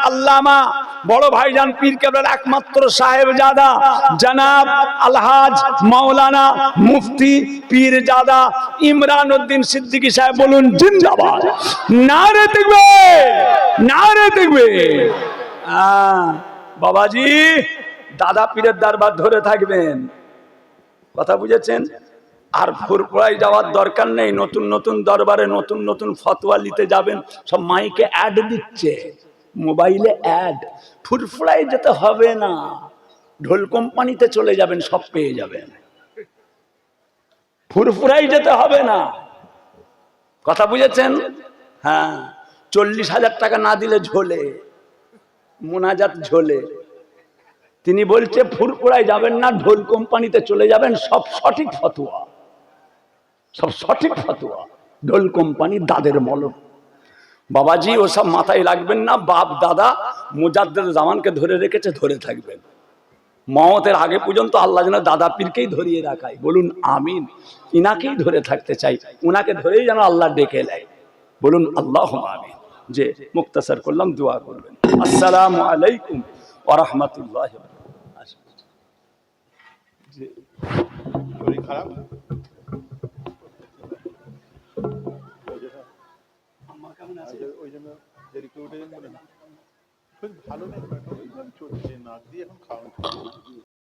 আল্লামা বড় ভাইজান পীর কেবলার একমাত্র সাহেবজাদা জনাব আলহাজ মাওলানা মুফতি পীরজাদা ইমরান উদ্দিন সিদ্দিকী সাহেব বলুন জিন্দাবাদ। নারে তাকবীর, নারে তাকবীর। বাবাজি দাদা পীরের দরবার ধরে থাকবেন, কথা বুঝেছেন? আর ফুরফুরায় যাওয়ার দরকার নেই। নতুন নতুন দরবারে নতুন নতুন ফতোয়া নিতে যাবেন, সব মাইকে অ্যাড দিচ্ছে, মোবাইলে অ্যাড। ফুরফুরায় যেতে হবে না, ঢোল কোম্পানিতে চলে যাবেন, সব পেয়ে যাবেন। ফুরফুরায় যেতে হবে না, কথা বুঝেছেন? হ্যাঁ, 40,000 টাকা না দিলে ঝোলে, মোনাজাত ঝোলে। তিনি বলছে ফুরফুরায় যাবেন না, ঢোল কোম্পানিতে চলে যাবেন, সব সঠিক ফতোয়া, সব সঠিক ফতোয়া। ঢোল কোম্পানি দাদের মলম। বাবাজি ওসব মাথায় রাখবেন না। বাপ দাদা মুজাদ্দেদ জামানকে ধরে রেখেছে, ধরে থাকবেন। মওতের আগে পর্যন্ত আল্লাহ যেন দাদা পীরকেই ধরিয়ে রাখায়, বলুন আমিন। ইনাকেই ধরে থাকতে চাই, উনাকে ধরেই যেন আল্লাহ ডেকে নেয়, বলুন আল্লাহুম্মা আমিন। যে মুক্তাসার করলাম, দোয়া করবেন। আসসালামু আলাইকুম ওয়া রাহমাতুল্লাহি ওয়া বারাকাতুহু। জি শরীর খারাপ, আম্মা কেমন আছে? ওই জন্য দেরি করে উঠে ভালো নেই, চলছে নাক দিয়ে এখন খাওয়া।